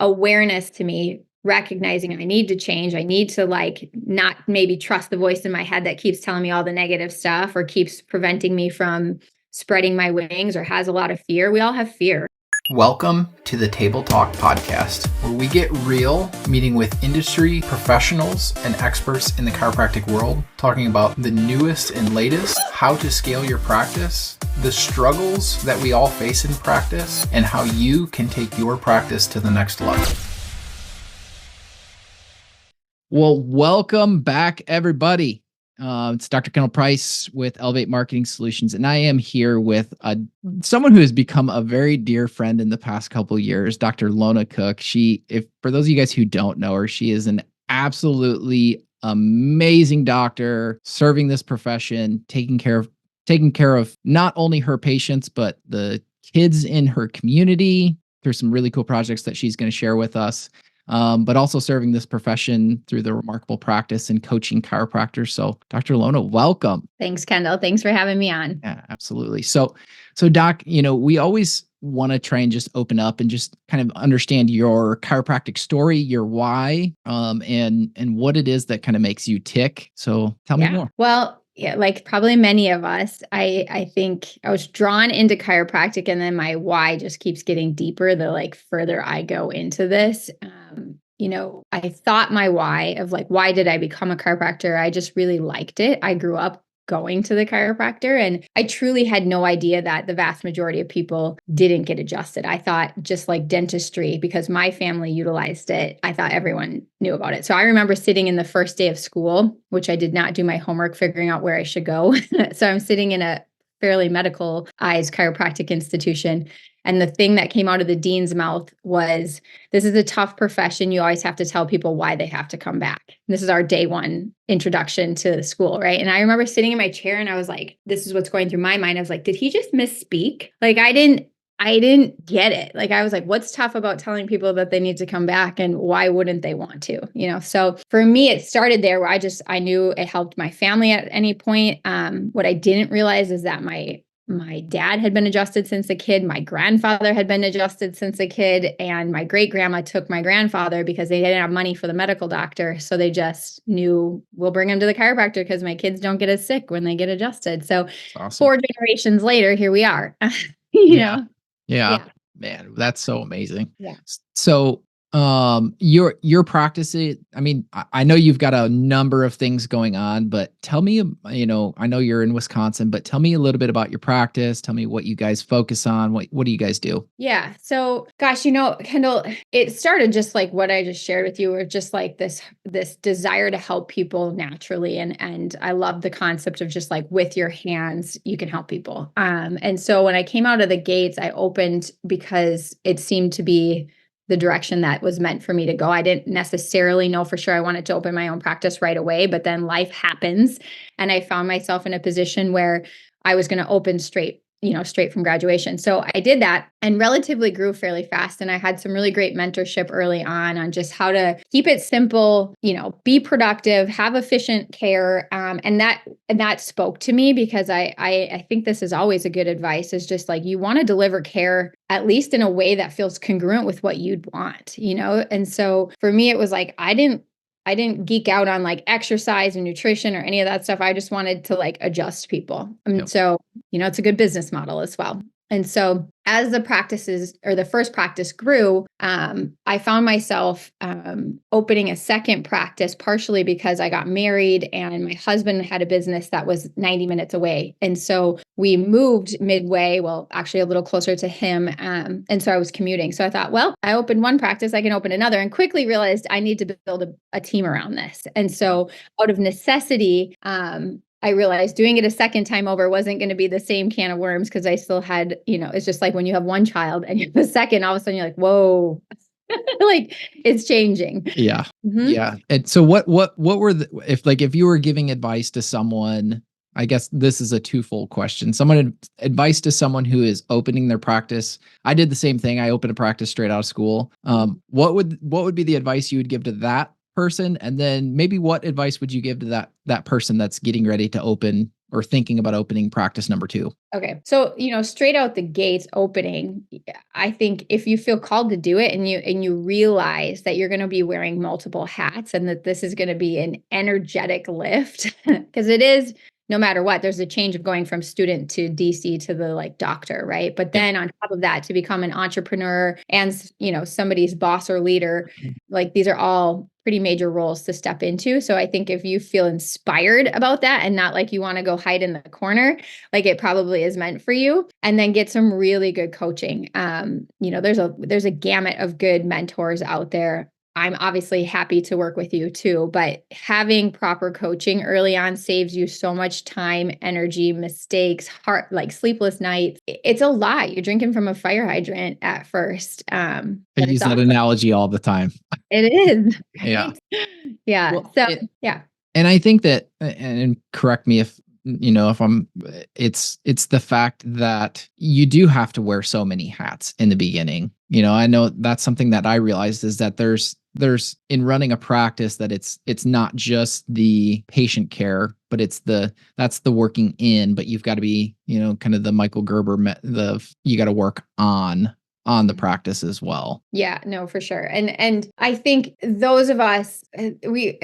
awareness to me, recognizing I need to change. I need to like not maybe trust the voice in my head that keeps telling me all the negative stuff or keeps preventing me from spreading my wings or has a lot of fear. We all have fear. Welcome to the Table Talk podcast, where we get real, meeting with industry professionals and experts in the chiropractic world, talking about the newest and latest, how to scale your practice, the struggles that we all face in practice, and how you can take your practice to the next level. Well, welcome back, everybody. It's Dr. Kendall Price with Elevate Marketing Solutions, and I am here with someone who has become a very dear friend in the past couple of years, Dr. Lona Cook. For those of you guys who don't know her, she is an absolutely amazing doctor serving this profession, taking care of not only her patients, but the kids in her community through some really cool projects that she's going to share with us. But also serving this profession through the remarkable practice and coaching chiropractors. So Dr. Lona, welcome. Thanks, Kendall. Thanks for having me on. Yeah, absolutely. So Doc, we always want to try and just open up and just kind of understand your chiropractic story, your why, and what it is that kind of makes you tick. So tell me more. Well, yeah, like probably many of us, I think I was drawn into chiropractic, and then my why just keeps getting deeper the like further I go into this. I thought my why of like, why did I become a chiropractor? I just really liked it. I grew up going to the chiropractor, and I truly had no idea that the vast majority of people didn't get adjusted. I thought just like dentistry, because my family utilized it, I thought everyone knew about it. So I remember sitting in the first day of school, which I did not do my homework figuring out where I should go. So I'm sitting in a fairly medicalized chiropractic institution. And the thing that came out of the dean's mouth was, this is a tough profession. You always have to tell people why they have to come back. And this is our day one introduction to the school, right? And I remember sitting in my chair and I was like, this is what's going through my mind. I was like, did he just misspeak? Like, I didn't get it. Like, I was like, what's tough about telling people that they need to come back, and why wouldn't they want to? So for me, it started there where I knew it helped my family at any point. What I didn't realize is that my dad had been adjusted since a kid. My grandfather had been adjusted since a kid. And my great grandma took my grandfather because they didn't have money for the medical doctor. So they just knew, we'll bring him to the chiropractor because my kids don't get as sick when they get adjusted. So awesome. 4 generations later, here we are. Yeah. Man, that's so amazing. Yeah. So your practice, I know you've got a number of things going on, but tell me, I know you're in Wisconsin, but tell me a little bit about your practice. Tell me what you guys focus on. What do you guys do? Yeah. So gosh, Kendall, it started just like what I just shared with you, or just like this desire to help people naturally. And I love the concept of just like with your hands, you can help people. And so when I came out of the gates, I opened because it seemed to be the direction that was meant for me to go. I didn't necessarily know for sure I wanted to open my own practice right away, but then life happens. And I found myself in a position where I was going to open straight from graduation. So I did that and relatively grew fairly fast. And I had some really great mentorship early on just how to keep it simple, be productive, have efficient care. And that spoke to me, because I think this is always a good advice, is just like, you want to deliver care at least in a way that feels congruent with what you'd want, And so for me, it was like, I didn't geek out on like exercise and nutrition or any of that stuff. I just wanted to like adjust people. So, it's a good business model as well. And so as the first practice grew, I found myself opening a second practice, partially because I got married and my husband had a business that was 90 minutes away. And so we moved midway, well, actually a little closer to him. And so I was commuting. So I thought, well, I opened one practice, I can open another, and quickly realized I need to build a team around this. And so out of necessity, I realized doing it a second time over wasn't going to be the same can of worms, because I still had, it's just like when you have one child and you have a second, all of a sudden you're like, whoa, like it's changing. Yeah. Mm-hmm. Yeah. And so what were if you were giving advice to someone, I guess this is a twofold question. Advice to someone who is opening their practice. I did the same thing. I opened a practice straight out of school. What would be the advice you would give to that person? And then maybe what advice would you give to that person that's getting ready to open or thinking about opening practice number 2? Okay. So, straight out the gates opening, I think if you feel called to do it and you realize that you're going to be wearing multiple hats and that this is going to be an energetic lift, because it is, no matter what, there's a change of going from student to DC to the like doctor, right? But Yep. then on top of that, to become an entrepreneur and, somebody's boss or leader, like these are all pretty major roles to step into. So I think if you feel inspired about that and not like you want to go hide in the corner, like it probably is meant for you. And then get some really good coaching. There's a gamut of good mentors out there. I'm obviously happy to work with you too, but having proper coaching early on saves you so much time, energy, mistakes, like sleepless nights. It's a lot. You're drinking from a fire hydrant at first. I use that analogy all the time. It is. Yeah. Right? Yeah. Well, yeah. And I think that, and correct me if it's the fact that you do have to wear so many hats in the beginning. I know that's something that I realized is that there's in running a practice that it's not just the patient care, but that's the working in, but you've got to be, kind of the Michael Gerber, you got to work on the practice as well. Yeah, no, for sure. And I think those of us, we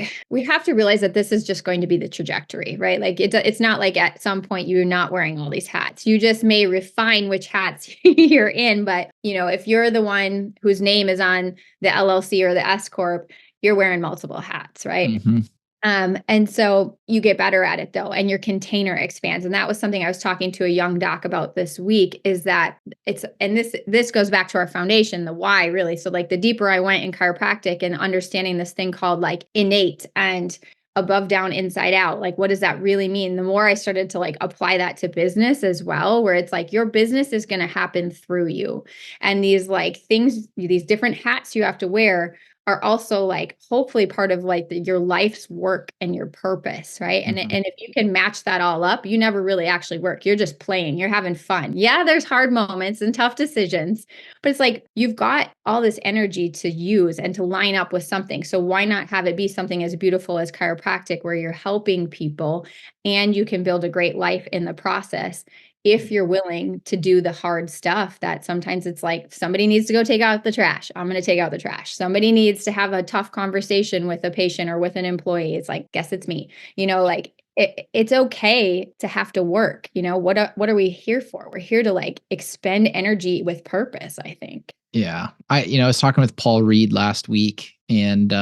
have to realize that this is just going to be the trajectory, right? Like it's not like at some point you're not wearing all these hats. You just may refine which hats you're in. But, if you're the one whose name is on the LLC or the S Corp, you're wearing multiple hats, right? Mm-hmm. And so you get better at it though, and your container expands. And that was something I was talking to a young doc about this week, is that this goes back to our foundation, the why really. So like the deeper I went in chiropractic and understanding this thing called like innate and above, down, inside out, like what does that really mean? The more I started to like apply that to business as well, where it's like your business is going to happen through you. And these like things, these different hats you have to wear are also like hopefully part of like your life's work and your purpose, right? And if you can match that all up, you never really actually work. You're just playing, you're having fun. Yeah, there's hard moments and tough decisions, but it's like you've got all this energy to use and to line up with something. So why not have it be something as beautiful as chiropractic, where you're helping people and you can build a great life in the process, if you're willing to do the hard stuff. That sometimes it's like somebody needs to go take out the trash. I'm going to take out the trash. Somebody needs to have a tough conversation with a patient or with an employee. It's like, guess it's me, like it's okay to have to work. What are we here for? We're here to like expend energy with purpose, I think. Yeah. I was talking with Paul Reed last week, and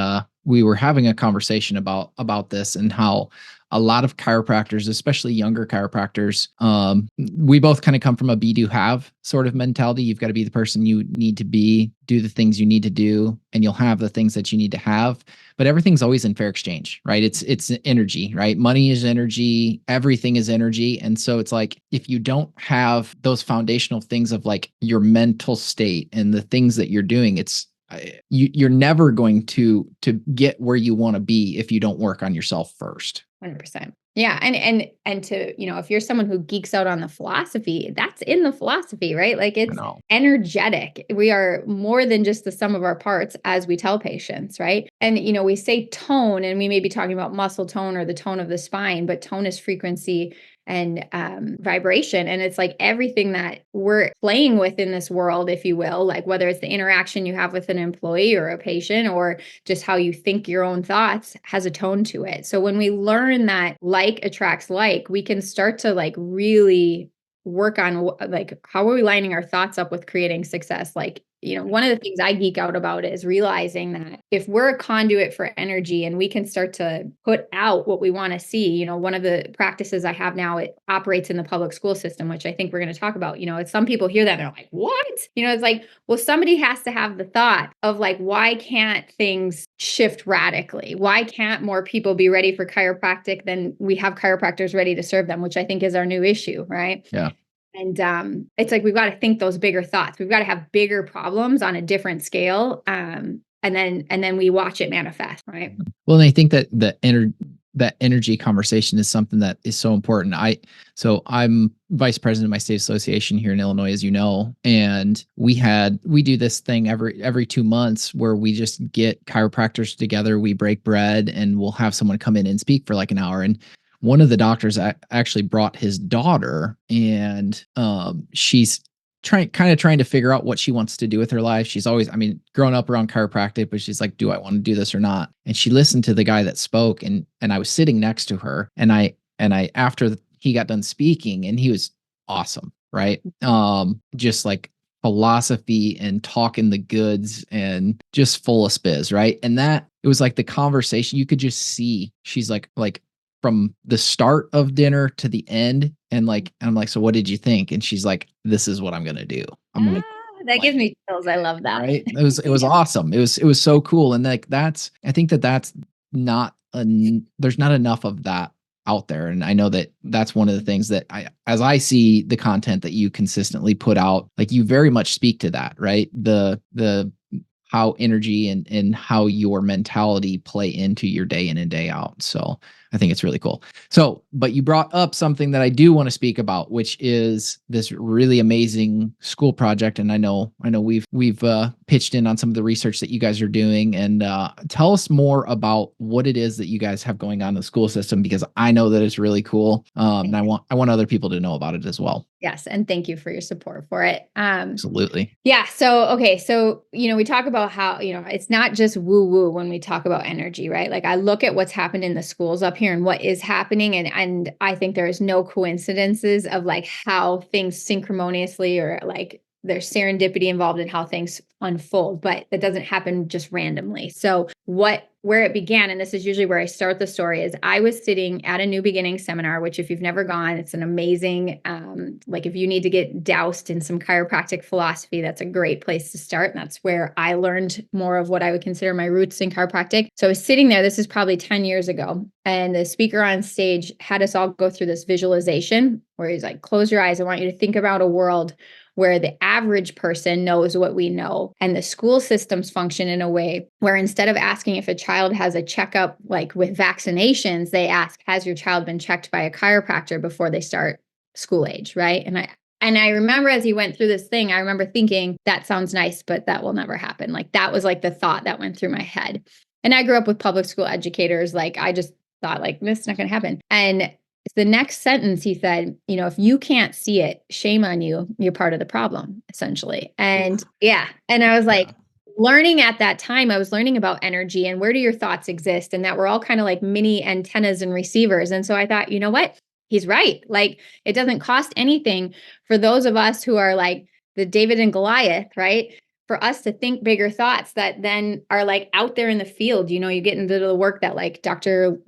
we were having a conversation about this and how a lot of chiropractors, especially younger chiropractors, we both kind of come from a be do have sort of mentality. You've got to be the person you need to be, do the things you need to do, and you'll have the things that you need to have. But everything's always in fair exchange, right? It's energy, right? Money is energy, everything is energy. And so it's like, if you don't have those foundational things of like your mental state and the things that you're doing, you're never going to get where you want to be if you don't work on yourself first. 100%. Yeah. And to, if you're someone who geeks out on the philosophy, that's in the philosophy, right? Like it's energetic. We are more than just the sum of our parts, as we tell patients, right? And, we say tone, and we may be talking about muscle tone or the tone of the spine, but tone is frequency and vibration. And it's like everything that we're playing with in this world, if you will, like whether it's the interaction you have with an employee or a patient, or just how you think your own thoughts, has a tone to it. So when we learn that like attracts like, we can start to like really work on like, how are we lining our thoughts up with creating success? Like, one of the things I geek out about is realizing that if we're a conduit for energy and we can start to put out what we want to see, one of the practices I have now, it operates in the public school system, which I think we're going to talk about. It's some people hear that and they're like, what? It's like, well, somebody has to have the thought of like, why can't things shift radically? Why can't more people be ready for chiropractic than we have chiropractors ready to serve them, which I think is our new issue, right? Yeah. And it's like, we've got to think those bigger thoughts. We've got to have bigger problems on a different scale. And then we watch it manifest, right? Well, and I think that that energy conversation is something that is so important. So I'm vice president of my state association here in Illinois, as you know, and we do this thing every 2 months where we just get chiropractors together, we break bread, and we'll have someone come in and speak for like an hour. And one of the doctors actually brought his daughter, and she's trying to figure out what she wants to do with her life. She's always, I mean, grown up around chiropractic, but she's like, do I want to do this or not? And she listened to the guy that spoke, and I was sitting next to her, and I after he got done speaking, and he was awesome, right? Just like philosophy and talking the goods and just full of spiz, right? And that, it was like the conversation, you could just see she's like from the start of dinner to the end, and I'm like, so what did you think? And she's like, this is what I'm gonna do. I'm gonna, That gives me chills. I love that. right? It was awesome. It was so cool. And like I think that's not there's not enough of that out there. And I know that that's one of the things that as I see the content that you consistently put out, like you very much speak to that, right? The how energy and how your mentality play into your day in and day out. So I think it's really cool. So, but you brought up something that I do want to speak about, which is this really amazing school project. And I know we've pitched in on some of the research that you guys are doing, and tell us more about what it is that you guys have going on in the school system, because I know that it's really cool. And I want other people to know about it as well. Yes. And thank you for your support for it. Absolutely. Yeah. So, okay. So, we talk about how, it's not just woo woo when we talk about energy, right? Like I look at what's happened in the schools up here and what is happening. And I think there is no coincidences of like how things synchronously, or like there's serendipity involved in how things unfold, but it doesn't happen just randomly. So where it began, and this is usually where I start the story, is I was sitting at a New Beginning seminar, which if you've never gone, it's an amazing, like if you need to get doused in some chiropractic philosophy, that's a great place to start. And that's where I learned more of what I would consider my roots in chiropractic. So I was sitting there, this is probably 10 years ago, and the speaker on stage had us all go through this visualization where he's like, close your eyes. I want you to think about a world where the average person knows what we know, and the school systems function in a way where instead of asking if a child has a checkup, like with vaccinations, they ask, has your child been checked by a chiropractor before they start school age, right? And I remember as he went through this thing, I remember thinking, that sounds nice, but that will never happen. Like that was like the thought that went through my head. And I grew up with public school educators. Like I just thought like, this is not going to happen. And the next sentence he said, if you can't see it, shame on you. You're part of the problem, essentially. And yeah. And I was like, learning at that time, I was learning about energy and where do your thoughts exist? And that we're all kind of like mini antennas and receivers. And so I thought, you know what? He's right. Like it doesn't cost anything for those of us who are like the David and Goliath, right? For us to think bigger thoughts that then are like out there in the field. You get into the work that like Dr.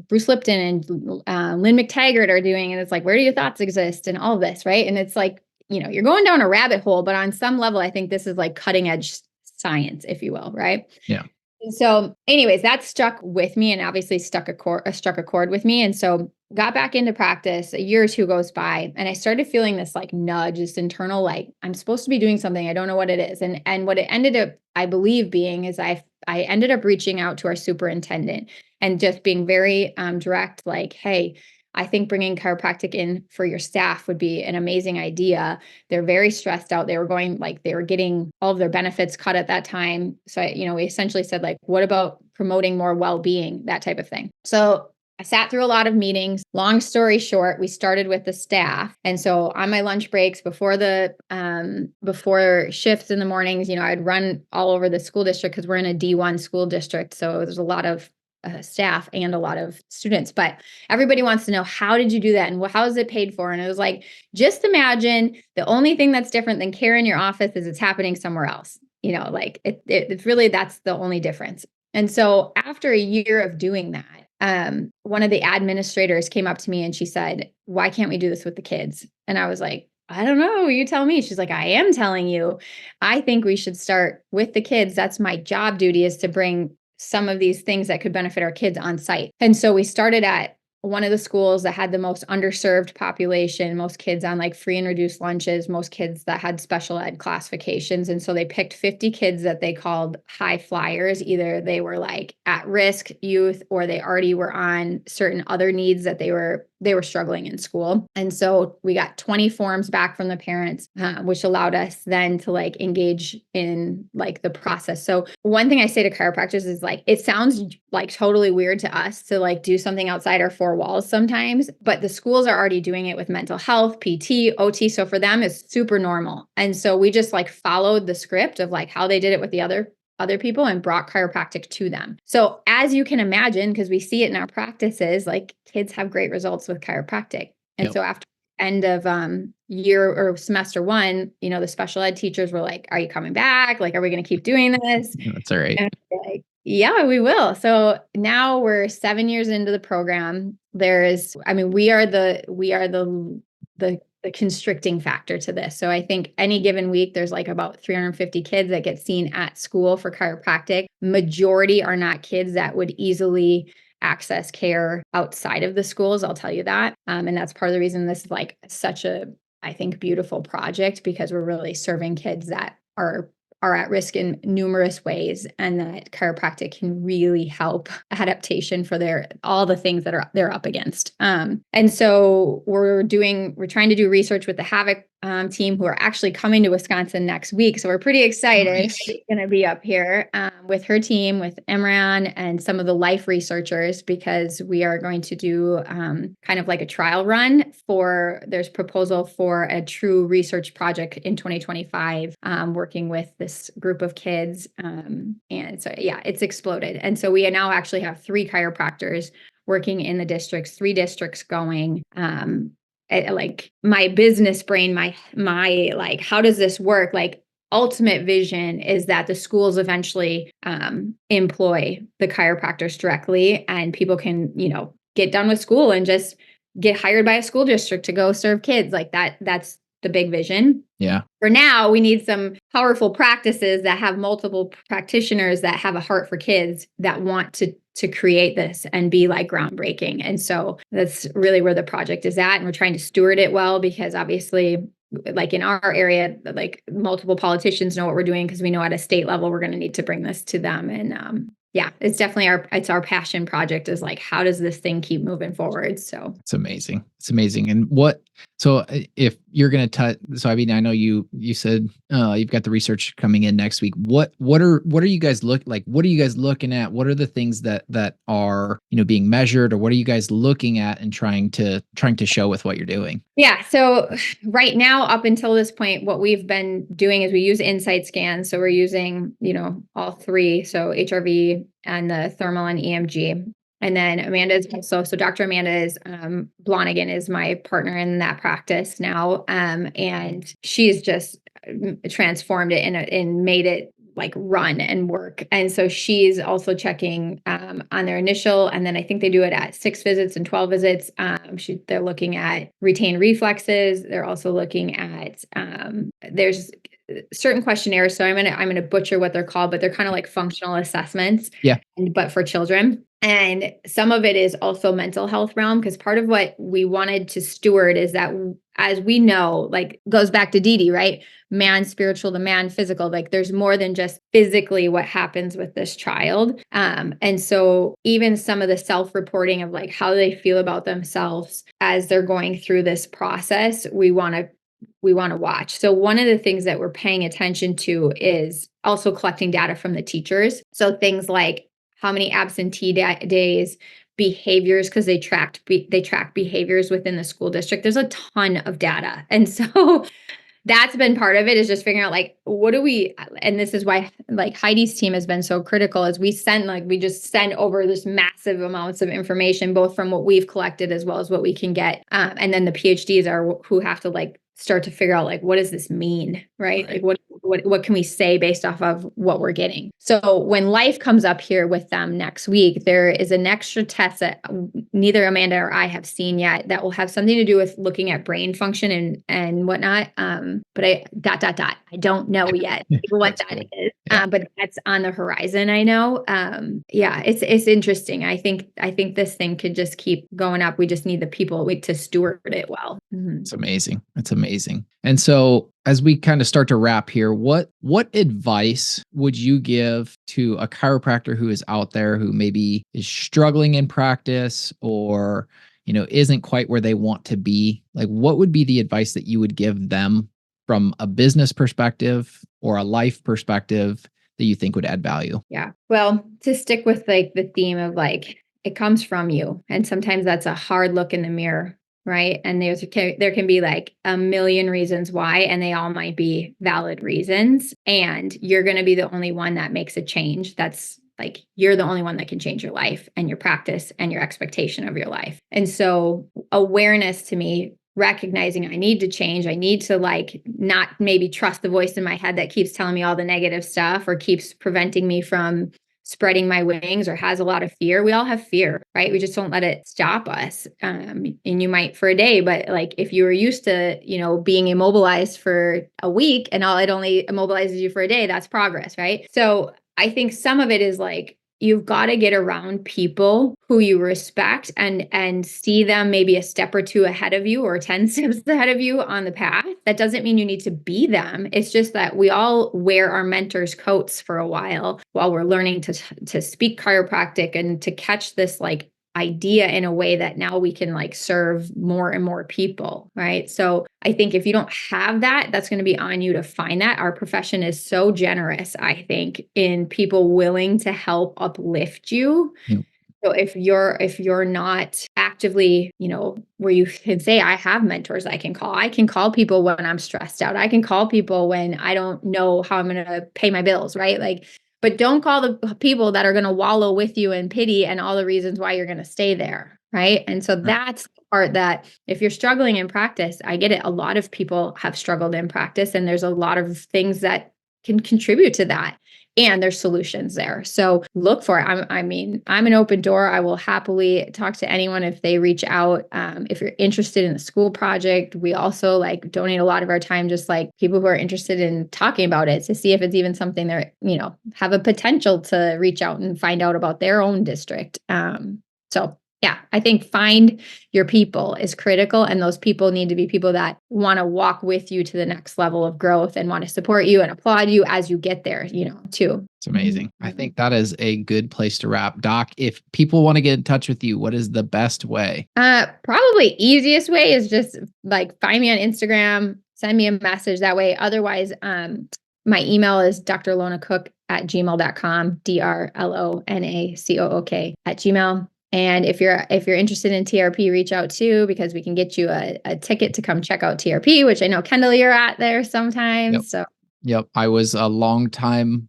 Bruce Lipton and Lynn McTaggart are doing. And it's like, where do your thoughts exist and all of this, right? And it's like, you're going down a rabbit hole, but on some level, I think this is like cutting edge science, if you will, right? Yeah. And so anyways, that stuck with me and obviously struck a chord with me. And so got back into practice, a year or two goes by, and I started feeling this like nudge, this internal, like I'm supposed to be doing something. I don't know what it is. And what it ended up, I believe, being is I ended up reaching out to our superintendent and just being very direct, like, hey, I think bringing chiropractic in for your staff would be an amazing idea. They're very stressed out. They were getting all of their benefits cut at that time. So, we essentially said like, what about promoting more well-being, that type of thing. So I sat through a lot of meetings. Long story short, we started with the staff. And so on my lunch breaks before shifts in the mornings, I'd run all over the school district because we're in a D1 school district. So there's a lot of staff and a lot of students, but everybody wants to know, how did you do that? And how is it paid for? And it was like, just imagine the only thing that's different than care in your office is it's happening somewhere else. Like it's really, that's the only difference. And so after a year of doing that, one of the administrators came up to me and she said, why can't we do this with the kids? And I was like, I don't know. You tell me. She's like, I am telling you. I think we should start with the kids. That's my job duty, is to bring some of these things that could benefit our kids on site. And so we started at one of the schools that had the most underserved population, most kids on like free and reduced lunches, most kids that had special ed classifications. And so they picked 50 kids that they called high flyers. Either they were like at risk youth, or they already were on certain other needs that they were they were struggling in school. And so we got 20 forms back from the parents, which allowed us then to like engage in like the process. So one thing I say to chiropractors is like, it sounds like totally weird to us to like do something outside our four walls sometimes, but the schools are already doing it with mental health, PT, OT. So for them it's super normal. And so we just like followed the script of like how they did it with the other people and brought chiropractic to them. So as you can imagine, because we see it in our practices, like kids have great results with chiropractic. And so after end of year or semester one, you know, the special ed teachers were like, are you coming back? Like, are we going to keep doing this? That's all right. And like, yeah, we will. So now we're 7 years into the program. We are the constricting factor to this. So I think any given week, there's like about 350 kids that get seen at school for chiropractic. Majority are not kids that would easily access care outside of the schools. I'll tell you that. And that's part of the reason this is like such a, I think, beautiful project, because we're really serving kids that are at risk in numerous ways, and that chiropractic can really help adaptation for all the things that they're up against. And so we're trying to do research with the Havoc team, who are actually coming to Wisconsin next week. So we're pretty excited. Nice. She's going to be up here with her team, with Imran and some of the life researchers, because we are going to do kind of like a trial run there's proposal for a true research project in 2025, working with this group of kids. And so, yeah, it's exploded. And so we now actually have 3 chiropractors working in the districts, 3 districts going. Like my business brain, my like, how does this work? Like, ultimate vision is that the schools eventually employ the chiropractors directly, and people can, you know, get done with school and just get hired by a school district to go serve kids like that. That's the big vision. Yeah. For now, we need some powerful practices that have multiple practitioners that have a heart for kids that want to create this and be like groundbreaking. And so that's really where the project is at. And we're trying to steward it well, because obviously, like in our area, like multiple politicians know what we're doing, because we know at a state level, we're going to need to bring this to them. And yeah, it's definitely our passion project, is like, how does this thing keep moving forward? So it's amazing. It's amazing. And so if you're going to touch, so I mean, I know you said you've got the research coming in next week. What are you guys what are you guys looking at? What are the things that are, you know, being measured, or what are you guys looking at and trying to show with what you're doing? Yeah. So right now, up until this point, what we've been doing is we use insight scans. So we're using, you know, all 3. So HRV and the thermal and EMG. And then Amanda is also, so Dr. Amanda is, Blonigan is my partner in that practice now. And she's just transformed it and made it like run and work. And so she's also checking on their initial, and then I think they do it at 6 visits and 12 visits. They're looking at retained reflexes. They're also looking at, there's certain questionnaires. So I'm going to butcher what they're called, but they're kind of like functional assessments. Yeah. But for children. And some of it is also mental health realm, because part of what we wanted to steward is that, as we know, like goes back to Dee Dee, right? Man spiritual to man physical. Like there's more than just physically what happens with this child. And so even some of the self-reporting of like how they feel about themselves as they're going through this process, we want to watch. So one of the things that we're paying attention to is also collecting data from the teachers. So things like how many absentee days, behaviors, because they track behaviors within the school district. There's a ton of data. And so that's been part of it, is just figuring out like, and this is why like Heidi's team has been so critical, as we just send over this massive amounts of information, both from what we've collected as well as what we can get. And then the PhDs are who have to like start to figure out like, what does this mean? Right? Like what can we say based off of what we're getting? So when Life comes up here with them next week, there is an extra test that neither Amanda or I have seen yet that will have something to do with looking at brain function and whatnot. But I don't know yet what that is. Yeah. But that's on the horizon. I know. Yeah, it's interesting. I think this thing could just keep going up. We just need the people to steward it well. Mm-hmm. It's amazing. It's amazing. And so as we kind of start to wrap here, what advice would you give to a chiropractor who is out there, who maybe is struggling in practice, or, isn't quite where they want to be, like what would be the advice that you would give them from a business perspective or a life perspective that you think would add value? Yeah. Well, to stick with like the theme of like, it comes from you. And sometimes that's a hard look in the mirror, right? And there can be like a million reasons why, and they all might be valid reasons. And you're going to be the only one that makes a change. That's like, you're the only one that can change your life and your practice and your expectation of your life. And so awareness to me, recognizing I need to change. I need to like not maybe trust the voice in my head that keeps telling me all the negative stuff or keeps preventing me from spreading my wings or has a lot of fear. We all have fear, right? We just don't let it stop us. And you might for a day, but like if you were used to, being immobilized for a week and it only immobilizes you for a day, that's progress, right? So I think some of it is like, you've got to get around people who you respect and see them maybe a step or two ahead of you or 10 steps ahead of you on the path. That doesn't mean you need to be them. It's just that we all wear our mentors' coats for a while we're learning to speak chiropractic and to catch this like idea in a way that now we can like serve more and more people, right? So I think if you don't have that, that's going to be on you to find that. Our profession is so generous, I think, in people willing to help uplift you. Yep. So if you're not actively, where you can say, I have mentors I can call people when I'm stressed out. I can call people when I don't know how I'm going to pay my bills, right? Like, but don't call the people that are going to wallow with you in pity and all the reasons why you're going to stay there, right? And so that's the part that if you're struggling in practice, I get it. A lot of people have struggled in practice, and there's a lot of things that can contribute to that. And there's solutions there. So look for it. I'm an open door. I will happily talk to anyone if they reach out. If you're interested in the school project, we also like donate a lot of our time, just like people who are interested in talking about it to see if it's even something they're, have a potential to reach out and find out about their own district. So yeah, I think find your people is critical. And those people need to be people that want to walk with you to the next level of growth and want to support you and applaud you as you get there, too. It's amazing. I think that is a good place to wrap. Doc, if people want to get in touch with you, what is the best way? Probably easiest way is just like find me on Instagram, send me a message that way. Otherwise, my email is drlonacook@gmail.com, drlonacook@gmail. And if you're interested in TRP, reach out too, because we can get you a ticket to come check out TRP, which I know Kendall, you're at there sometimes. Yep. So yep, I was a long time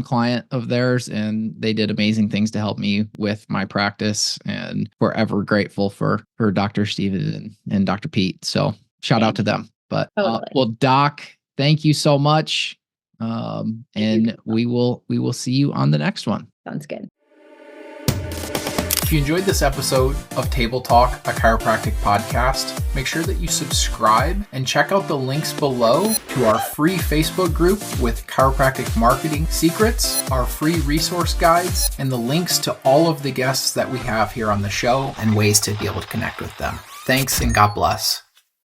client of theirs, and they did amazing things to help me with my practice. And forever grateful for Dr. Steven and Dr. Pete. So shout out to them. But well, Doc, thank you so much. And we will see you on the next one. Sounds good. If you enjoyed this episode of Table Talk, a chiropractic podcast, make sure that you subscribe and check out the links below to our free Facebook group with chiropractic marketing secrets, our free resource guides, and the links to all of the guests that we have here on the show and ways to be able to connect with them. Thanks and God bless.